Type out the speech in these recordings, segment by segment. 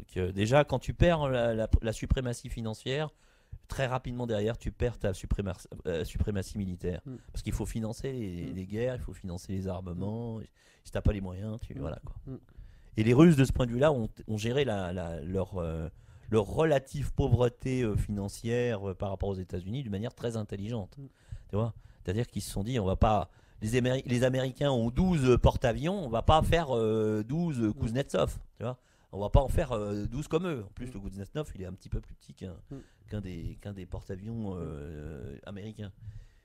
Donc déjà, quand tu perds la suprématie financière, très rapidement derrière, tu perds ta suprématie militaire. Parce qu'il faut financer les guerres, il faut financer les armements. Si t'as pas les moyens, voilà quoi. Et les Russes, de ce point de vue-là, ont géré leur relative pauvreté financière par rapport aux États-Unis d'une manière très intelligente. Tu vois, c'est-à-dire qu'ils se sont dit, on va pas. Les Américains ont 12 porte-avions, on va pas faire 12 Kuznetsov. Tu vois, on va pas en faire 12 comme eux. En plus, le Kuznetsov, il est un petit peu plus petit qu'un des porte-avions américains.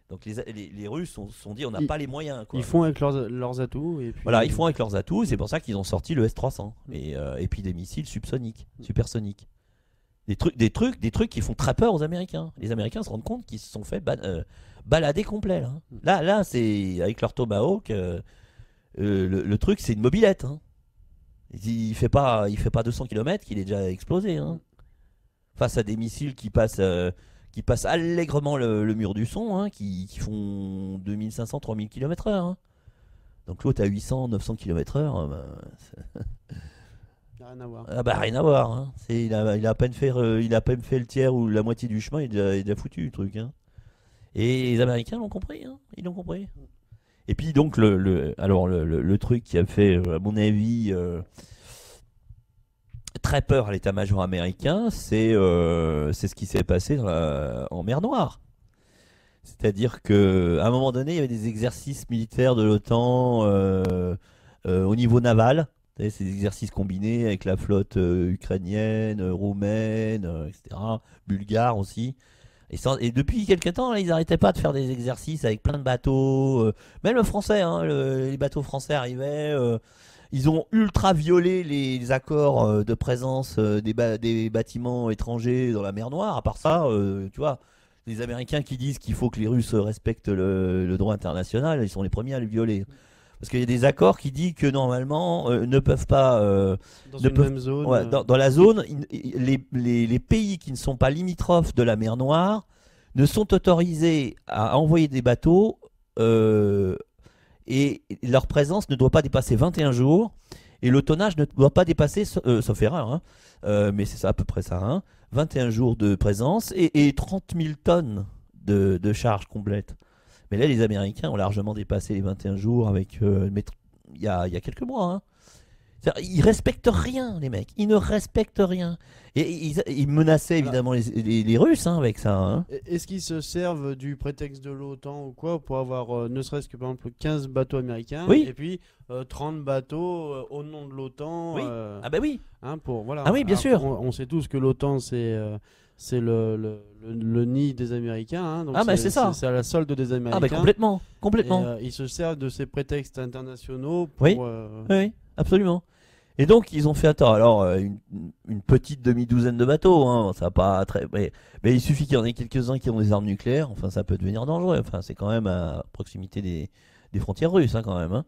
Donc les Russes se sont dit, on n'a pas les moyens. Quoi. Ils font avec leurs atouts. Et puis... Voilà, ils font avec leurs atouts. C'est pour ça qu'ils ont sorti le S-300 et puis des missiles subsoniques, supersoniques. Des trucs qui font très peur aux Américains. Les Américains se rendent compte qu'ils se sont fait balader complet. Là, c'est avec leur Tomahawk. Le truc, c'est une mobilette. Hein. Il fait pas 200 km qu'il est déjà explosé. Hein. Face à des missiles qui passent allègrement le mur du son, hein, qui font 2500-3000 km/h. Hein. Donc l'autre à 800-900 km/h. Rien à voir. Ah bah rien à voir. Hein. Il a à peine fait le tiers ou la moitié du chemin, il a foutu le truc. Hein. Et les Américains l'ont compris. Hein. Ils l'ont compris. Et puis donc le truc qui a fait, à mon avis, très peur à l'état-major américain, c'est ce qui s'est passé en mer Noire. C'est-à-dire qu'à un moment donné, il y avait des exercices militaires de l'OTAN au niveau naval. Ces exercices combinés avec la flotte ukrainienne, roumaine, etc., bulgare aussi. Et depuis quelques temps, là, ils n'arrêtaient pas de faire des exercices avec plein de bateaux. Même le français, hein, les bateaux français arrivaient. Ils ont ultra violé les accords de présence des bâtiments étrangers dans la mer Noire. À part ça, tu vois, les Américains qui disent qu'il faut que les Russes respectent le droit international, ils sont les premiers à le violer. Parce qu'il y a des accords qui disent que normalement ne peuvent pas même zone. Ouais, dans la zone, les pays qui ne sont pas limitrophes de la mer Noire ne sont autorisés à envoyer des bateaux et leur présence ne doit pas dépasser 21 jours et le tonnage ne doit pas dépasser, sauf erreur, hein, mais c'est ça, à peu près ça, hein, 21 jours de présence et 30 000 tonnes de charge complète. Mais là, les Américains ont largement dépassé les 21 jours avec il y a quelques mois. Hein. Ils respectent rien, les mecs. Ils ne respectent rien. Et ils menaçaient évidemment les Russes hein, avec ça. Hein. Est-ce qu'ils se servent du prétexte de l'OTAN ou quoi pour avoir ne serait-ce que par exemple 15 bateaux américains et puis 30 bateaux au nom de l'OTAN Ah bah oui. Hein, voilà. Ah oui, bien sûr. On sait tous que l'OTAN c'est le nid des Américains. Hein, donc c'est ça. C'est à la solde des Américains. Ah bah complètement. Et, ils se servent de ces prétextes internationaux pour... Oui, absolument. Et donc ils ont fait alors une petite demi-douzaine de bateaux, hein, ça pas très, mais il suffit qu'il y en ait quelques-uns qui ont des armes nucléaires, enfin ça peut devenir dangereux, enfin c'est quand même à proximité des frontières russes hein, quand même. Hein.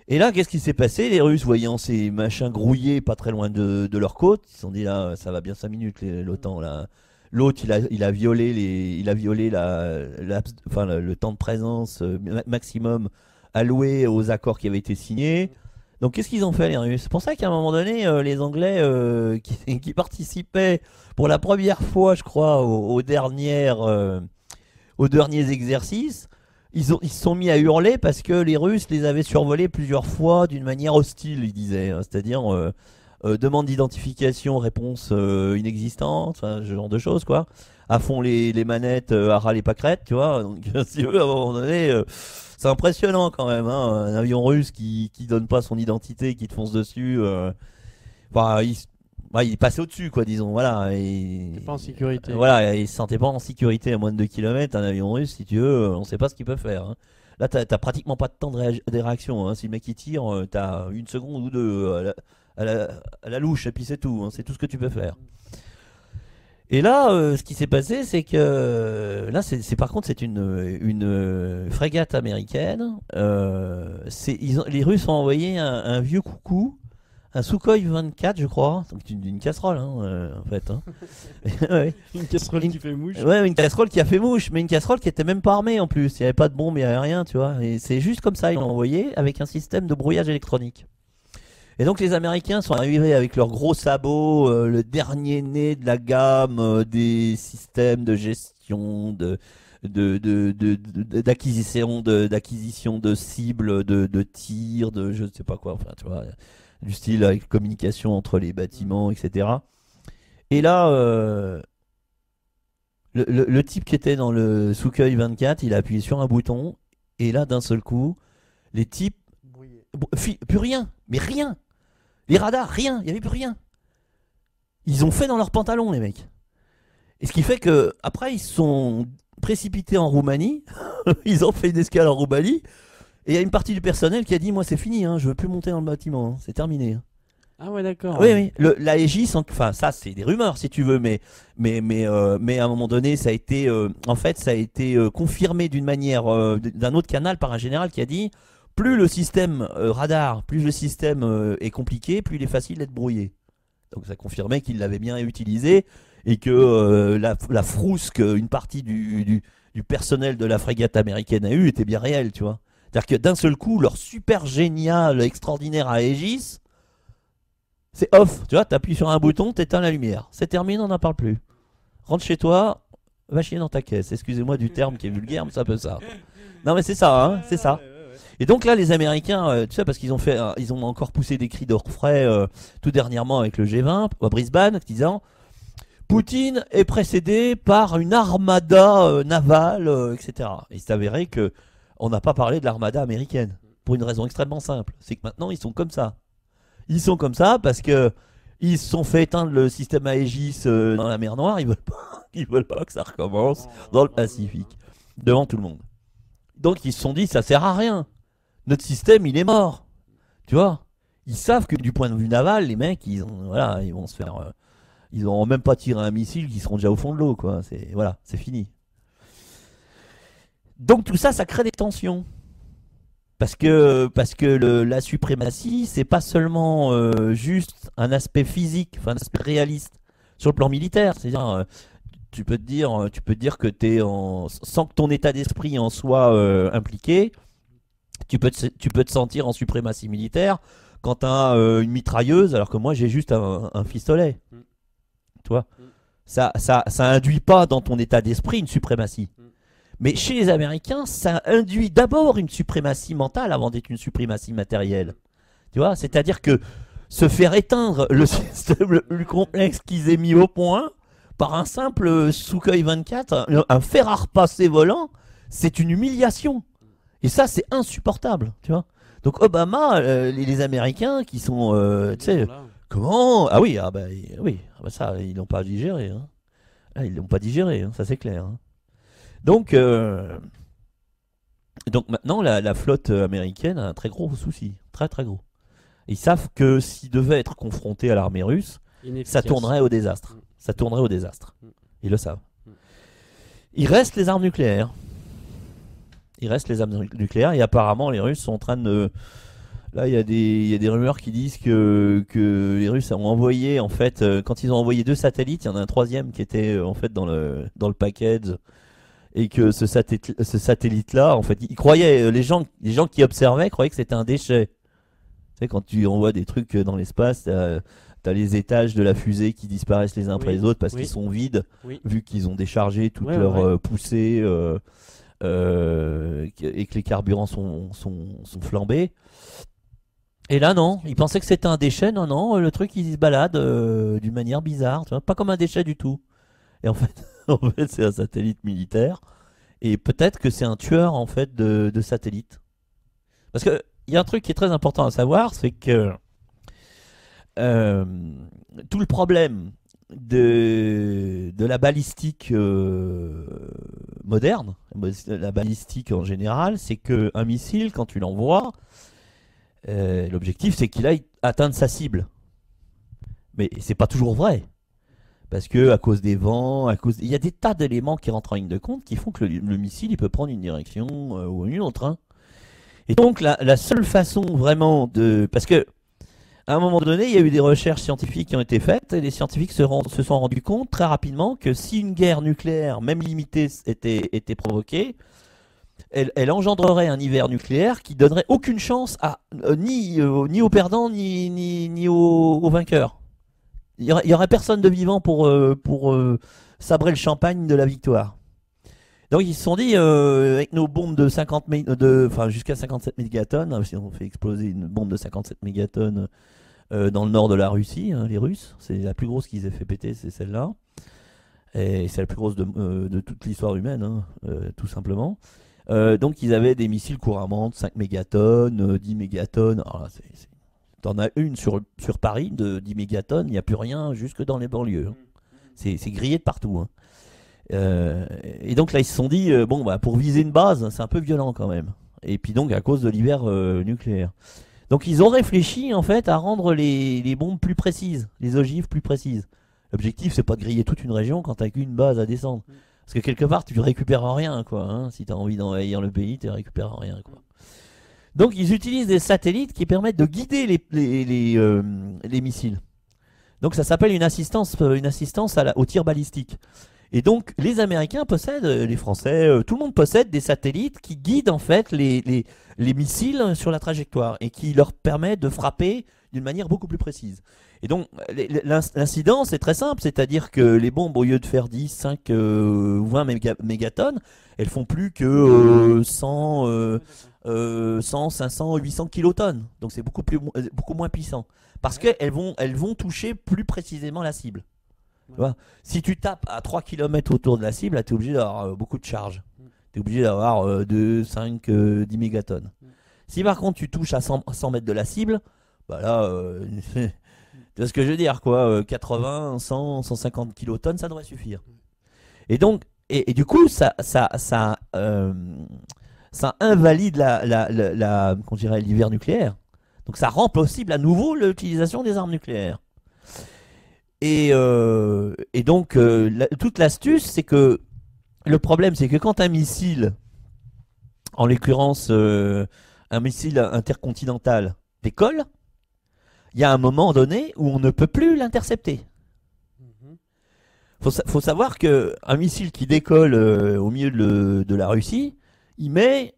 Et là qu'est-ce qui s'est passé? Les Russes voyant ces machins grouillés pas très loin de leur côte, ils se sont dit là ça va bien 5 minutes l'OTAN là. L'autre il a violé le temps de présence maximum alloué aux accords qui avaient été signés. Donc qu'est-ce qu'ils ont fait les Russes? C'est pour ça qu'à un moment donné, les Anglais qui participaient pour la première fois, je crois, aux derniers exercices, ils se sont mis à hurler parce que les Russes les avaient survolés plusieurs fois d'une manière hostile, ils disaient. Hein, c'est-à-dire demande d'identification, réponse inexistante, ce genre de choses, quoi. À fond les manettes, à ras les pâquerettes, tu vois. Donc si eux, à un moment donné... c'est impressionnant quand même, hein, un avion russe qui donne pas son identité, qui te fonce dessus. Il passait au-dessus, quoi, disons. Voilà. Il n'est pas en sécurité. Voilà, il se sentait pas en sécurité à moins de 2 km. Un avion russe, si tu veux, on sait pas ce qu'il peut faire. Hein. Là, t'as pratiquement pas de temps de réaction. Hein. Si le mec il tire, t'as une seconde ou deux à la louche, et puis c'est tout. Hein. C'est tout ce que tu peux faire. Et là, ce qui s'est passé, c'est que là, par contre, c'est une frégate américaine. Les Russes ont envoyé un vieux coucou, un Sukhoi 24, je crois, donc une casserole, hein, en fait. Hein. Ouais. Une casserole qui fait mouche. Ouais, une casserole qui a fait mouche, mais une casserole qui était même pas armée en plus. Il n'y avait pas de bombe, il n'y avait rien, tu vois. Et c'est juste comme ça, ils l'ont envoyé avec un système de brouillage électronique. Et donc les Américains sont arrivés avec leurs gros sabots, le dernier né de la gamme des systèmes de gestion, d'acquisition de cibles, de tir, de je ne sais pas quoi, enfin tu vois, du style avec communication entre les bâtiments, etc. Et là, le type qui était dans le Sukhoi 24, il a appuyé sur un bouton, et là d'un seul coup, les types, plus rien, mais rien. Les radars, rien, il n'y avait plus rien. Ils ont fait dans leurs pantalons, les mecs. Et ce qui fait que après ils se sont précipités en Roumanie, ils ont fait une escale en Roumanie, et il y a une partie du personnel qui a dit moi c'est fini, hein, je veux plus monter dans le bâtiment, hein, c'est terminé. Ah ouais d'accord. Oui, oui. La Aegis, enfin ça c'est des rumeurs si tu veux, mais à un moment donné ça a été, en fait ça a été confirmé d'une manière, d'un autre canal par un général qui a dit plus le système radar, plus le système est compliqué, plus il est facile d'être brouillé. Donc ça confirmait qu'il l'avait bien utilisé et que la frousse qu'une partie du personnel de la frégate américaine a eu était bien réelle, tu vois. C'est-à-dire que d'un seul coup, leur super génial, extraordinaire Aegis, c'est off, tu vois, t'appuies sur un bouton, t'éteins la lumière. C'est terminé, on n'en parle plus. Rentre chez toi, va chier dans ta caisse. Excusez-moi du terme qui est vulgaire, mais c'est un peu ça. Non mais c'est ça, hein, c'est ça. Et donc là, les Américains, tu sais, parce qu'ils ont fait, ils ont encore poussé des cris d'orfraie tout dernièrement avec le G20 à Brisbane, disant Poutine est précédé par une armada navale, etc. Et il s'est avéré que on n'a pas parlé de l'armada américaine pour une raison extrêmement simple, c'est que maintenant ils sont comme ça. Ils sont comme ça parce que ils se sont fait éteindre le système Aegis dans la mer Noire. Ils veulent pas que ça recommence dans le Pacifique devant tout le monde. Donc ils se sont dit ça sert à rien. Notre système il est mort. Tu vois. Ils savent que du point de vue naval, les mecs ils vont se faire. Ils n'auront même pas tiré un missile, qui seront déjà au fond de l'eau quoi. C'est fini. Donc tout ça, ça crée des tensions. Parce que la suprématie, c'est pas seulement juste un aspect physique, enfin un aspect réaliste sur le plan militaire. C'est-à-dire, tu peux te dire que sans que ton état d'esprit en soit impliqué, tu peux te sentir en suprématie militaire quand tu as une mitrailleuse, alors que moi j'ai juste un pistolet. Tu vois, ça induit pas dans ton état d'esprit une suprématie. Mais chez les Américains, ça induit d'abord une suprématie mentale avant d'être une suprématie matérielle. Tu vois, c'est-à-dire que se faire éteindre le système le plus complexe qu'ils aient mis au point par un simple Sukhoi 24, un fer à repasser volant, c'est une humiliation. Et ça, c'est insupportable, tu vois. Donc Obama, les Américains qui sont, tu sais, comment? Ah oui, ça, ils l'ont pas digéré. Hein. Ah, ils l'ont pas digéré, hein, ça c'est clair. Hein. Donc maintenant, la flotte américaine a un très gros souci, très très gros. Ils savent que s'ils devaient être confrontés à l'armée russe, ça tournerait au désastre. Ça tournerait au désastre. Ils le savent. Il reste les armes nucléaires. Il reste les armes nucléaires et apparemment les Russes sont en train de... Là, il y a des rumeurs qui disent que les Russes ont envoyé, en fait, quand ils ont envoyé 2 satellites, il y en a un troisième qui était en fait dans le package. Et que ce satellite-là, en fait, ils croyaient, les gens qui observaient croyaient que c'était un déchet. Tu sais, quand tu envoies des trucs dans l'espace, t'as les étages de la fusée qui disparaissent les uns après les autres parce qu'ils sont vides, vu qu'ils ont déchargé toute leur poussée et que les carburants sont flambés. Et là, non, ils pensaient que c'était un déchet. Non, le truc, il se balade d'une manière bizarre, tu vois, pas comme un déchet du tout. Et en fait, c'est un satellite militaire. Et peut-être que c'est un tueur en fait de satellites. Parce qu'il y a un truc qui est très important à savoir, c'est que tout le problème de la balistique moderne, la balistique en général, c'est qu'un missile, quand tu l'envoies, l'objectif c'est qu'il aille atteindre sa cible. Mais c'est pas toujours vrai. Parce que à cause des vents, il y a des tas d'éléments qui rentrent en ligne de compte qui font que le missile il peut prendre une direction ou une autre. Hein. Et donc la seule façon vraiment de... Parce que à un moment donné, il y a eu des recherches scientifiques qui ont été faites et les scientifiques se sont rendus compte très rapidement que si une guerre nucléaire, même limitée, était provoquée, elle engendrerait un hiver nucléaire qui donnerait aucune chance à ni aux perdants ni aux vainqueurs. Il y aurait personne de vivant pour sabrer le champagne de la victoire. Donc ils se sont dit, avec nos bombes de 50 enfin jusqu'à 57 mégatonnes, si on fait exploser une bombe de 57 mégatonnes dans le nord de la Russie, hein, les Russes, c'est la plus grosse qu'ils aient fait péter, c'est celle-là. Et c'est la plus grosse de toute l'histoire humaine, hein, tout simplement. Donc ils avaient des missiles couramment de 5 mégatonnes, 10 mégatonnes. T'en as une sur Paris de 10 mégatonnes, il n'y a plus rien jusque dans les banlieues. Hein. C'est grillé de partout. Hein. Et donc là ils se sont dit, bon bah pour viser une base, c'est un peu violent quand même. Et puis donc à cause de l'hiver nucléaire. Donc ils ont réfléchi en fait à rendre les bombes plus précises, les ogives plus précises. L'objectif c'est pas de griller toute une région quand t'as qu'une base à descendre. Parce que quelque part tu récupères rien quoi. Hein. Si t'as envie d'envahir le pays, tu récupères rien quoi. Donc ils utilisent des satellites qui permettent de guider les missiles. Donc ça s'appelle une assistance au tir balistique. Et donc les Américains possèdent, les Français, tout le monde possède des satellites qui guident en fait les missiles sur la trajectoire et qui leur permettent de frapper d'une manière beaucoup plus précise. Et donc l'incidence est très simple, c'est-à-dire que les bombes, au lieu de faire 10, 5 ou 20 mégatonnes, elles font plus que 100, 500, 800 kilotonnes. Donc c'est beaucoup moins puissant. Parce qu'elles vont toucher plus précisément la cible. Tu vois, si tu tapes à 3 km autour de la cible, tu es obligé d'avoir beaucoup de charge. Tu es obligé d'avoir 2, 5, 10 mégatonnes. Si par contre tu touches à 100 mètres de la cible, bah là, tu vois ce que je veux dire, quoi. 80, 100, 150 kilotonnes, ça devrait suffire. Et donc, et du coup, ça invalide l'hiver nucléaire. Donc ça rend possible à nouveau l'utilisation des armes nucléaires. Et donc, toute l'astuce, c'est que le problème, c'est que quand un missile, en l'occurrence un missile intercontinental, décolle, il y a un moment donné où on ne peut plus l'intercepter. Faut savoir qu'un missile qui décolle au milieu de la Russie, il met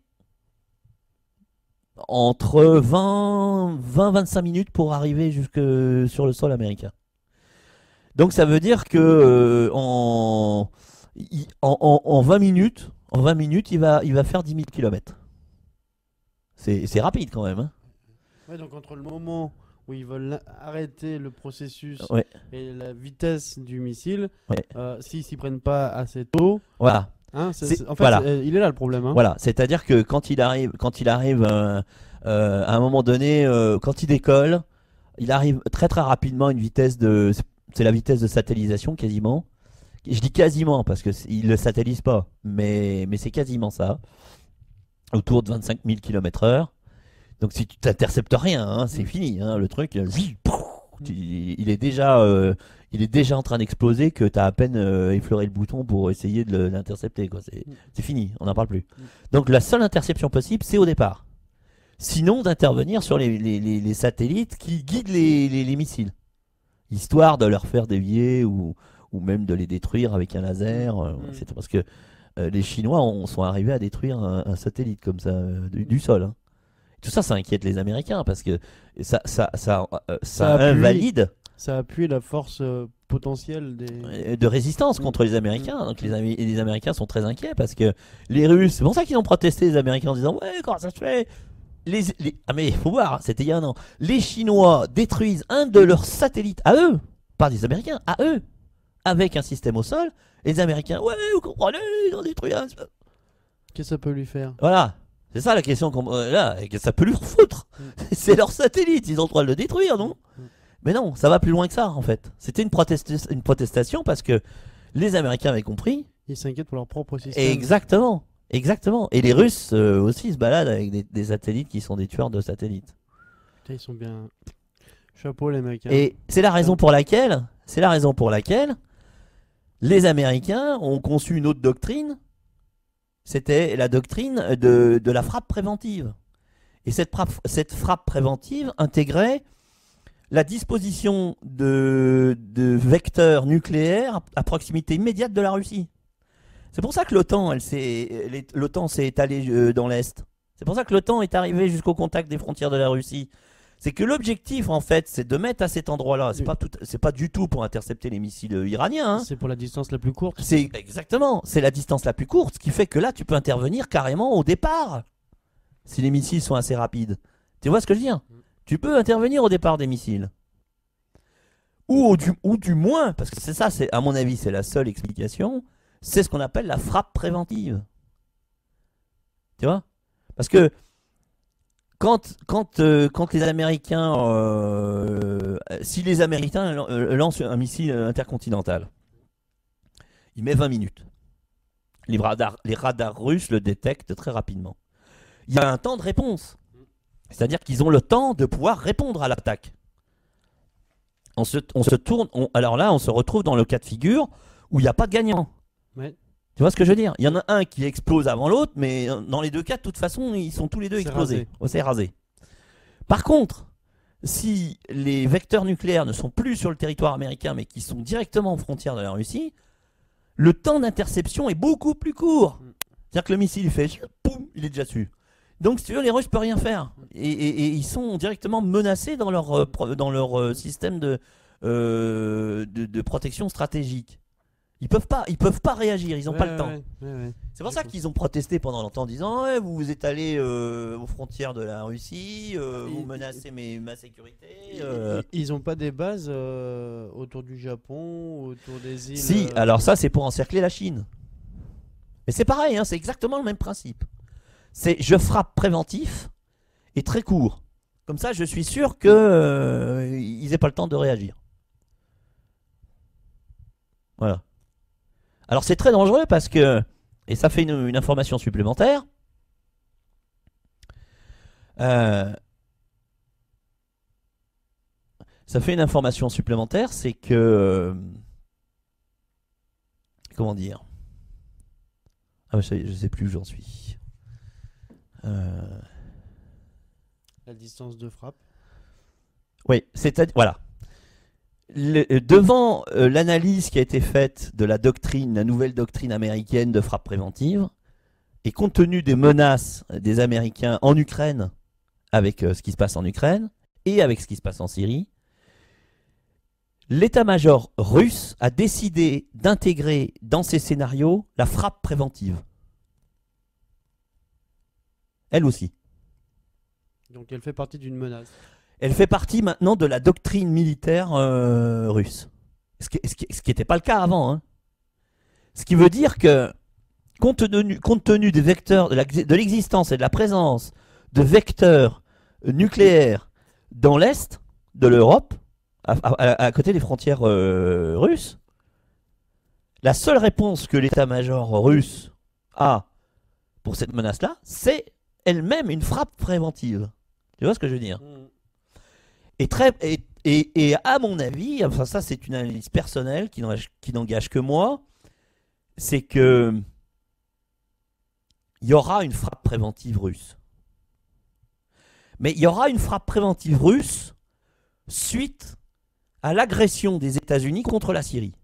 entre 20-25 minutes pour arriver jusque sur le sol américain. Donc ça veut dire que en 20 minutes, il va faire 10 000 km. C'est rapide quand même. Hein. Ouais, donc entre le moment où ils veulent arrêter le processus ouais. et la vitesse du missile, ouais. S'ils s'y prennent pas assez tôt, voilà. Hein, en fait, voilà. Il est là le problème. Hein. Voilà, c'est-à-dire que quand il arrive à un moment donné, quand il décolle, il arrive très très rapidement à une vitesse c'est la vitesse de satellisation quasiment. Je dis quasiment parce qu'il ne le satellise pas, mais c'est quasiment ça. Autour de 25 000 km/h. Donc si tu t'interceptes rien, hein, c'est fini. Hein, le truc, il est déjà en train d'exploser que tu as à peine effleuré le bouton pour essayer de l'intercepter. C'est fini, on n'en parle plus. Donc la seule interception possible, c'est au départ. Sinon d'intervenir sur les satellites qui guident les missiles. Histoire de leur faire dévier ou même de les détruire avec un laser. C'est parce que les Chinois sont arrivés à détruire un satellite comme ça du sol. Hein. Tout ça, ça inquiète les Américains parce que ça invalide. Ça appuie la force potentielle de résistance contre les Américains. Donc les Américains sont très inquiets parce que les Russes, c'est pour ça qu'ils ont protesté les Américains en disant ouais, comment ça se fait? Ah mais il faut voir, c'était il y a un an. Les Chinois détruisent un de leurs satellites à eux, pas des Américains, à eux, avec un système au sol. Et les Américains, ouais, vous comprenez, ils ont détruit un. Qu'est-ce que ça peut lui faire? Voilà, c'est ça la question. Là, ça peut lui foutre. C'est leur satellite, ils ont le droit de le détruire, non? Mais non, ça va plus loin que ça en fait. C'était une protestation parce que les Américains avaient compris. Ils s'inquiètent pour leur propre système. Exactement. Exactement. Et les Russes aussi se baladent avec des satellites qui sont des tueurs de satellites. Putain, ils sont bien. Chapeau les mecs. Hein. Et c'est la raison pour laquelle les Américains ont conçu une autre doctrine. C'était la doctrine de la frappe préventive. Et cette frappe préventive intégrait la disposition de vecteurs nucléaires à proximité immédiate de la Russie. C'est pour ça que l'OTAN s'est étalée dans l'Est. C'est pour ça que l'OTAN est arrivé jusqu'au contact des frontières de la Russie. C'est que l'objectif, en fait, c'est de mettre à cet endroit-là. C'est pas du tout pour intercepter les missiles iraniens. Hein. C'est pour la distance la plus courte. C'est exactement. C'est la distance la plus courte, ce qui fait que là, tu peux intervenir carrément au départ. Si les missiles sont assez rapides. Tu vois ce que je veux dire? Tu peux intervenir au départ des missiles. Ou du moins, parce que c'est ça, à mon avis, c'est la seule explication, c'est ce qu'on appelle la frappe préventive. Tu vois? Parce que quand les Américains, si les Américains lancent un missile intercontinental, il met 20 minutes. Les radars russes le détectent très rapidement. Il y a un temps de réponse. C'est-à-dire qu'ils ont le temps de pouvoir répondre à l'attaque. On se tourne, alors là, on se retrouve dans le cas de figure où il n'y a pas de gagnant. Ouais. Tu vois ce que je veux dire? Il y en a un qui explose avant l'autre, mais dans les deux cas, de toute façon, ils sont tous les deux explosés. C'est rasé. Par contre, si les vecteurs nucléaires ne sont plus sur le territoire américain, mais qui sont directement aux frontières de la Russie, le temps d'interception est beaucoup plus court. C'est-à-dire que le missile, il fait poum, il est déjà dessus. Donc, si tu veux, les Russes ne peuvent rien faire. Et ils sont directement menacés dans leur système de protection stratégique. Ils peuvent pas réagir, ils n'ont pas le temps. C'est pour ça qu'ils ont protesté pendant longtemps en disant ouais, vous êtes allés aux frontières de la Russie, vous menacez ma sécurité. Ils n'ont pas des bases autour du Japon, autour des îles. Si, alors ça c'est pour encercler la Chine. Mais c'est pareil, hein, c'est exactement le même principe. C'est je frappe préventif et très court. Comme ça, je suis sûr qu'ils n'aient pas le temps de réagir. Voilà. Alors c'est très dangereux parce que, et ça fait une information supplémentaire, c'est que, comment dire, je sais plus où j'en suis. La distance de frappe. Oui, c'est-à-dire, voilà. Devant l'analyse qui a été faite de la nouvelle doctrine américaine de frappe préventive, et compte tenu des menaces des Américains en Ukraine, avec ce qui se passe en Ukraine, et avec ce qui se passe en Syrie, l'état-major russe a décidé d'intégrer dans ses scénarios la frappe préventive. Elle aussi. Donc elle fait partie d'une menace. Elle fait partie maintenant de la doctrine militaire russe. Ce qui n'était pas le cas avant. Hein. Ce qui veut dire que, compte tenu des vecteurs, de l'existence et de la présence de vecteurs nucléaires dans l'Est de l'Europe, à côté des frontières russes, la seule réponse que l'état-major russe a pour cette menace-là, c'est elle-même une frappe préventive. Tu vois ce que je veux dire ? Et à mon avis, enfin ça c'est une analyse personnelle qui n'engage que moi, c'est que il y aura une frappe préventive russe. Mais il y aura une frappe préventive russe suite à l'agression des États-Unis contre la Syrie.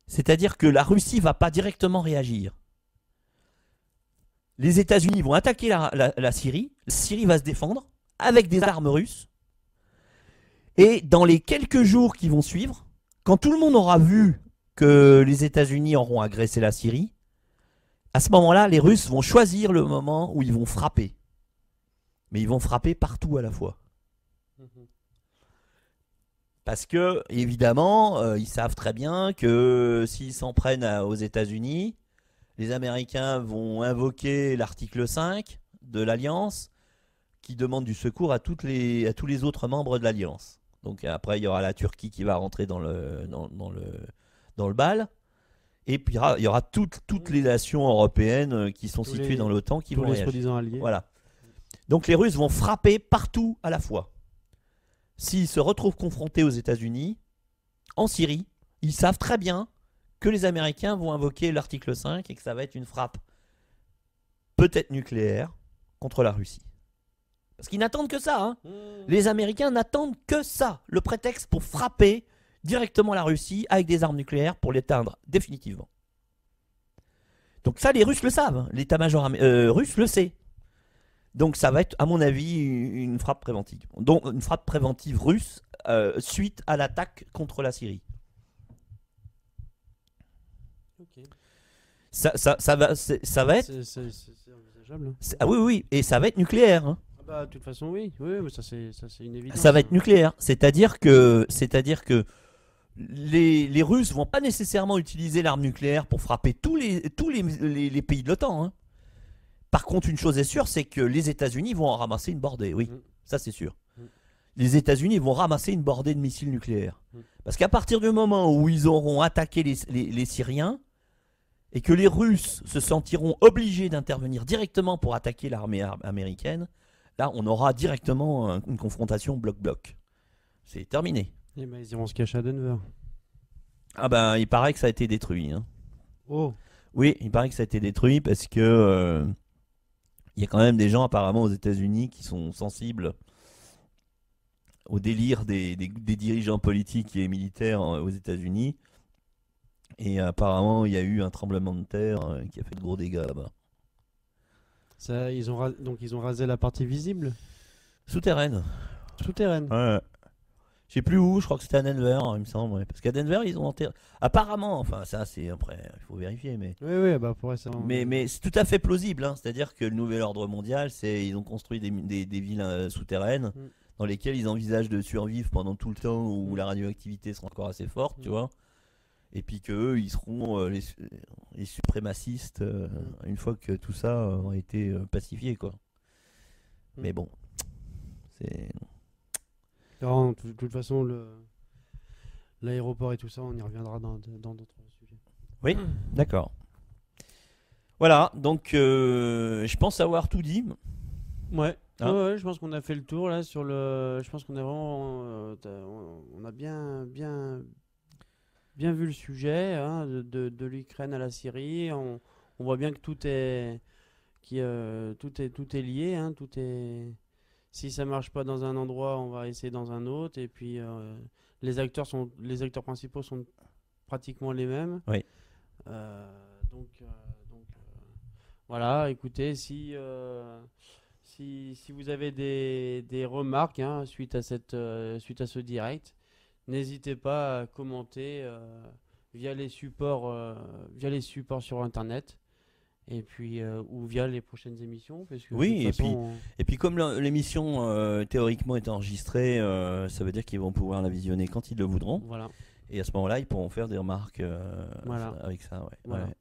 C'est-à-dire que la Russie ne va pas directement réagir. Les États-Unis vont attaquer la Syrie va se défendre avec des armes russes. Et dans les quelques jours qui vont suivre, quand tout le monde aura vu que les États-Unis auront agressé la Syrie, à ce moment-là, les Russes vont choisir le moment où ils vont frapper. Mais ils vont frapper partout à la fois. Parce que, évidemment, ils savent très bien que s'ils s'en prennent aux États-Unis, les Américains vont invoquer l'article 5 de l'Alliance qui demande du secours à tous les autres membres de l'Alliance. Donc après, il y aura la Turquie qui va rentrer dans le bal. Et puis il y aura toutes les nations européennes qui sont situées dans l'OTAN qui vont réagir. Alliés. Voilà. Donc les Russes vont frapper partout à la fois. S'ils se retrouvent confrontés aux États-Unis, en Syrie, ils savent très bien que les Américains vont invoquer l'article 5 et que ça va être une frappe peut-être nucléaire contre la Russie. Parce qu'ils n'attendent que ça. Hein. Les Américains n'attendent que ça. Le prétexte pour frapper directement la Russie avec des armes nucléaires pour l'éteindre définitivement. Donc ça, les Russes le savent. L'état-major russe le sait. Donc ça va être, à mon avis, une frappe préventive. Donc une frappe préventive russe suite à l'attaque contre la Syrie. Ok. Ça va être. C'est envisageable. Ah oui, oui, et ça va être nucléaire. Hein. Ah bah, de toute façon, oui, oui, mais ça c'est une évidence. Ça va être nucléaire. C'est-à-dire que les Russes vont pas nécessairement utiliser l'arme nucléaire pour frapper tous les pays de l'OTAN. Hein. Par contre, une chose est sûre, c'est que les États-Unis vont en ramasser une bordée. Oui, ça c'est sûr. Les États-Unis vont ramasser une bordée de missiles nucléaires. Parce qu'à partir du moment où ils auront attaqué les Syriens et que les Russes se sentiront obligés d'intervenir directement pour attaquer l'armée américaine, là on aura directement une confrontation bloc-bloc. C'est terminé. Et ben, ils iront se cacher à Denver. Ah ben il paraît que ça a été détruit. Hein. Oh. Oui, il paraît que ça a été détruit parce que il y a quand même des gens apparemment aux États-Unis qui sont sensibles au délire des dirigeants politiques et militaires aux États-Unis. Et apparemment, il y a eu un tremblement de terre qui a fait de gros dégâts là-bas. Ça, donc ils ont rasé la partie visible. Souterraine. Souterraine. Ouais. Je sais plus où, je crois que c'était à Denver, il me semble. Ouais. Parce qu'à Denver, ils ont enterré. Apparemment, enfin, ça, c'est après, il faut vérifier. Mais, oui, bah pour ça. mais c'est tout à fait plausible. Hein. C'est-à-dire que le nouvel ordre mondial, ils ont construit des villes souterraines dans lesquelles ils envisagent de survivre pendant tout le temps où la radioactivité sera encore assez forte, tu vois. Et puis qu'eux, ils seront les suprémacistes une fois que tout ça aura été pacifié, quoi. Mais bon, c'est... Non, de toute façon, l'aéroport et tout ça, on y reviendra dans d'autres sujets. Oui, d'accord. Voilà, donc je pense avoir tout dit. Ouais. Hein Ouais, je pense qu'on a fait le tour là sur le. Je pense qu'on a vraiment, on a bien vu le sujet hein, de l'Ukraine à la Syrie. On voit bien que tout est lié. Hein, tout est. Si ça marche pas dans un endroit, on va essayer dans un autre. Et puis les acteurs principaux sont pratiquement les mêmes. Oui. Donc voilà. Écoutez, si vous avez des remarques hein, suite à ce direct, n'hésitez pas à commenter via les supports sur internet et puis ou via les prochaines émissions parce que oui, et puis comme l'émission théoriquement est enregistrée, ça veut dire qu'ils vont pouvoir la visionner quand ils le voudront. Voilà. Et à ce moment-là, ils pourront faire des remarques Voilà. avec ça. Ouais. Voilà. Ouais.